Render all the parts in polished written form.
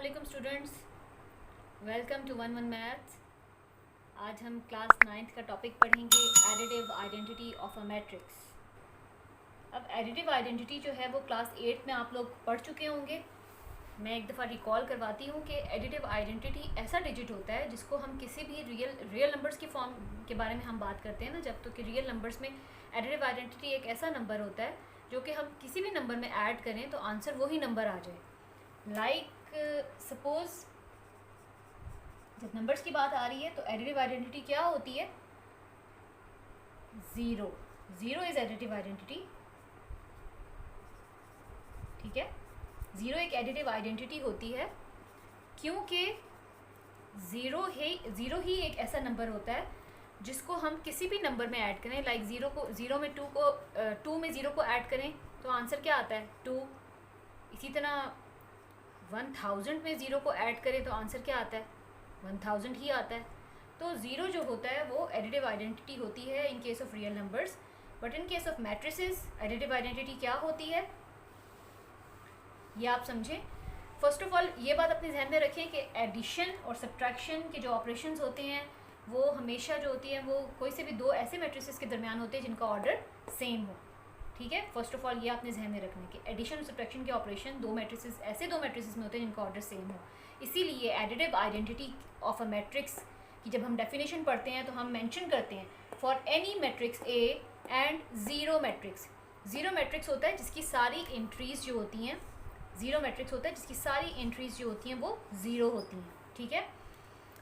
वालेकुम students, welcome to one one maths. आज हम क्लास 9th का टॉपिक पढ़ेंगे additive identity of a matrix. अब एडिटिव आइडेंटिटी जो है वो क्लास 8 में आप लोग पढ़ चुके होंगे। मैं एक दफ़ा रिकॉल करवाती हूँ कि एडिटिव आइडेंटिटी ऐसा डिजिट होता है जिसको हम किसी भी रियल नंबर्स की फॉर्म के बारे में हम बात करते हैं ना, जब तो कि रियल नंबर्स में एडिटिव आइडेंटिटी एक ऐसा नंबर होता है जो कि हम किसी भी नंबर में ऐड करें तो आंसर वही नंबर आ जाए। लाइक सपोज जब नंबर्स की बात आ रही है तो एडिटिव आइडेंटिटी क्या होती है? Zero. Zero is additive identity. ठीक है, ज़ीरो एक एडिटिव आइडेंटिटी होती है क्योंकि ज़ीरो ही एक ऐसा नंबर होता है जिसको हम किसी भी नंबर में ऐड करें। लाइक ज़ीरो में टू में ज़ीरो को ऐड करें तो आंसर क्या आता है? 2। इसी तरह 1000 में ज़ीरो को ऐड करें तो आंसर क्या आता है? 1000 ही आता है। तो ज़ीरो जो होता है वो एडिटिव आइडेंटिटी होती है in case of real numbers. But in case of matrices additive identity क्या होती है ये आप समझें। फर्स्ट ऑफ ऑल ये बात अपने ध्यान में रखें कि एडिशन और सब्ट्रैक्शन के जो ऑपरेशंस होते हैं वो हमेशा जो होती हैं वो कोई से भी दो ऐसे मैट्रिसेस के दरमियान होते हैं जिनका ऑर्डर सेम हो। ठीक है, फर्स्ट ऑफ ऑल ये आपने ध्यान में रखना है कि एडिशन और सब्ट्रैक्शन के ऑपरेशन दो मैट्रिसेस में होते हैं जिनका ऑर्डर सेम हो। इसीलिए additive identity of a matrix की जब हम डेफिनेशन पढ़ते हैं तो हम मेंशन करते हैं for any matrix A and zero matrix. Zero matrix होता है जिसकी सारी एंट्रीज़ जो होती हैं वो ज़ीरो होती हैं। ठीक है,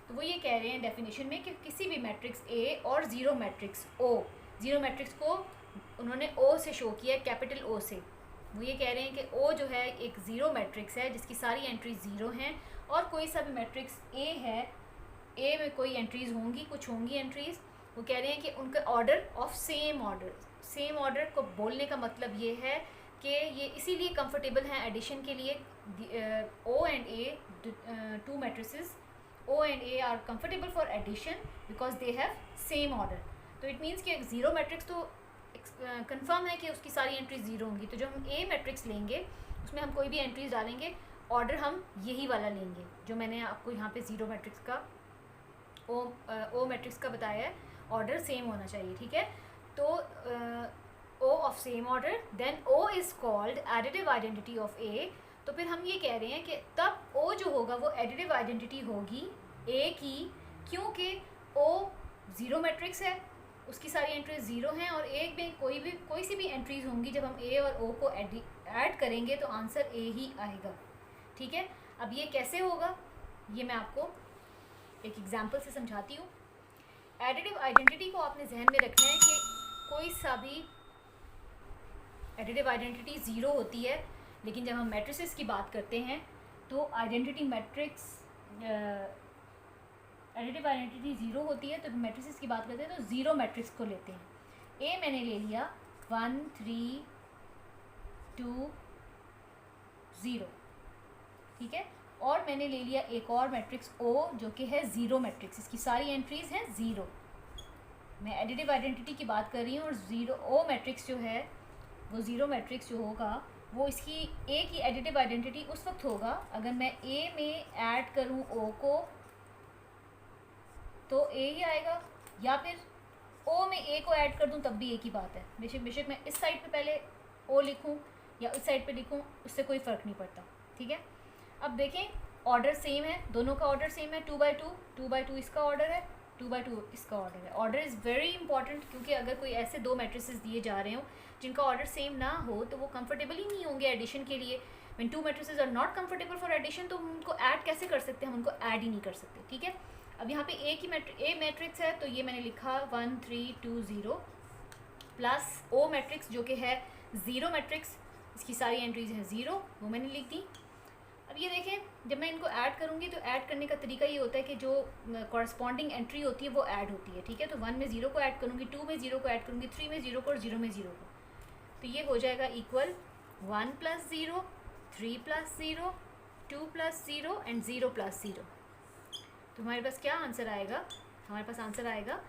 तो वो ये कह रहे हैं डेफिनेशन में कि किसी भी मैट्रिक्स ए और ज़ीरो मैट्रिक्स ओ, ज़ीरो मैट्रिक्स को उन्होंने ओ से शो किया है, कैपिटल ओ से। वो ये कह रहे हैं कि ओ जो है एक ज़ीरो मैट्रिक्स है जिसकी सारी एंट्रीज ज़ीरो हैं, और कोई सा भी मैट्रिक्स ए है, ए में कोई एंट्रीज़ होंगी, कुछ होंगी एंट्रीज़। वो कह रहे हैं कि उनका ऑर्डर ऑफ सेम ऑर्डर को बोलने का मतलब ये है कि ये इसीलिए कंफर्टेबल हैं एडिशन के लिए। O and A, two matrices O and A are comfortable for addition because they have same order. तो इट मीन्स कि एक ज़ीरो मैट्रिक्स तो कंफर्म है कि उसकी सारी एंट्रीज ज़ीरो होंगी। तो जब हम ए मैट्रिक्स लेंगे उसमें हम कोई भी एंट्रीज डालेंगे, ऑर्डर हम यही वाला लेंगे जो मैंने आपको यहाँ पे ज़ीरो मैट्रिक्स का ओ मैट्रिक्स का बताया है, ऑर्डर सेम होना चाहिए। ठीक है, तो O of same order, then O is called additive identity of A. तो फिर हम ये कह रहे हैं कि तब ओ जो होगा वो एडिटिव आइडेंटिटी होगी ए की, क्योंकि ओ ज़ीरो मैट्रिक्स है, उसकी सारी एंट्रीज ज़ीरो हैं, और एक में कोई सी भी एंट्रीज होंगी जब हम ए और ओ को ऐड करेंगे तो आंसर ए ही आएगा। ठीक है, अब ये कैसे होगा ये मैं आपको एक एग्जांपल से समझाती हूँ। एडिटिव आइडेंटिटी को आपने जहन में रखना है कि कोई सा भी एडिटिव आइडेंटिटी ज़ीरो होती है, लेकिन जब हम मैट्रिसेस की बात करते हैं तो एडिटिव आइडेंटिटी ज़ीरो होती है। तो मैट्रिसेस की बात करते हैं तो ज़ीरो मैट्रिक्स को लेते हैं। ए मैंने ले लिया 1 3 2 0। ठीक है, और मैंने ले लिया एक और मैट्रिक्स ओ जो कि है ज़ीरो मैट्रिक्स, इसकी सारी एंट्रीज़ हैं ज़ीरो। मैं एडिटिव आइडेंटिटी की बात कर रही हूँ, और ज़ीरो ओ मैट्रिक्स जो है वो ज़ीरो मैट्रिक्स जो होगा वो इसकी ए की एडिटिव आइडेंटिटी उस वक्त होगा अगर मैं ए में ऐड करूँ ओ को तो ए ही आएगा, या फिर ओ में ए को ऐड कर दूँ तब भी एक ही बात है। बेशक मैं इस साइड पे पहले ओ लिखूँ या इस साइड पे लिखूँ, उससे कोई फ़र्क नहीं पड़ता। ठीक है, अब देखें ऑर्डर सेम है, दोनों का ऑर्डर सेम है। 2/2 इसका ऑर्डर है, 2/2 इसका ऑर्डर है। ऑर्डर इज़ वेरी इंपॉर्टेंट, क्योंकि अगर कोई ऐसे दो मैट्रिसेस दिए जा रहे हों जिनका ऑर्डर सेम ना हो तो वो कंफर्टेबल ही नहीं होंगे एडिशन के लिए। When two matrices are not comfortable for addition तो हम उनको ऐड कैसे कर सकते हैं? हम उनको ऐड ही नहीं कर सकते। ठीक है, अब यहाँ पे ए मैट्रिक्स है तो ये मैंने लिखा 1 3 2 0 प्लस ओ मैट्रिक्स जो कि है ज़ीरो मैट्रिक्स, इसकी सारी एंट्रीज हैं ज़ीरो, वो मैंने लिख दी। अब ये देखें जब मैं इनको ऐड करूँगी तो ऐड करने का तरीका ये होता है कि जो कॉरस्पॉन्डिंग एंट्री होती है वो ऐड होती है। ठीक है, तो 1 में ज़ीरो को ऐड करूँगी, 2 में ज़ीरो को ऐड करूँगी, 3 में ज़ीरो को, और 0 में ज़ीरो को, तो ये हो जाएगा इक्वल 1 + 0 3 + 0 2 + 0 एंड 0 + 0। तो हमारे पास क्या आंसर आएगा? हमारे पास आंसर आएगा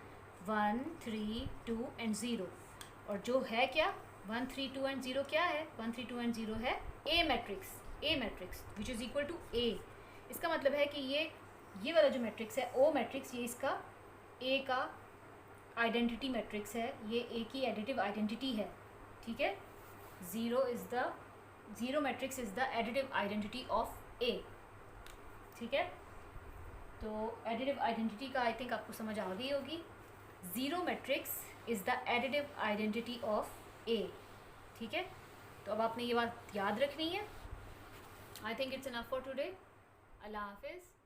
1 3 2 एंड 0, और जो है क्या 1 3 2 एंड 0 क्या है? 1 3 2 एंड 0 है A matrix which is equal to A. इसका मतलब है कि ये वाला जो मैट्रिक्स है ओ मैट्रिक्स, ये इसका ए का आइडेंटिटी मैट्रिक्स है, ये ए की एडिटिव आइडेंटिटी है, ठीक है। Zero matrix is the additive identity of A, ठीक है। तो एडिटिव आइडेंटिटी का आई थिंक आपको समझ आ गई होगी। Zero matrix is the additive identity of A, ठीक है। तो अब आपने ये बात याद रखनी है। I think it's enough for today. अल्लाह हाफिज़।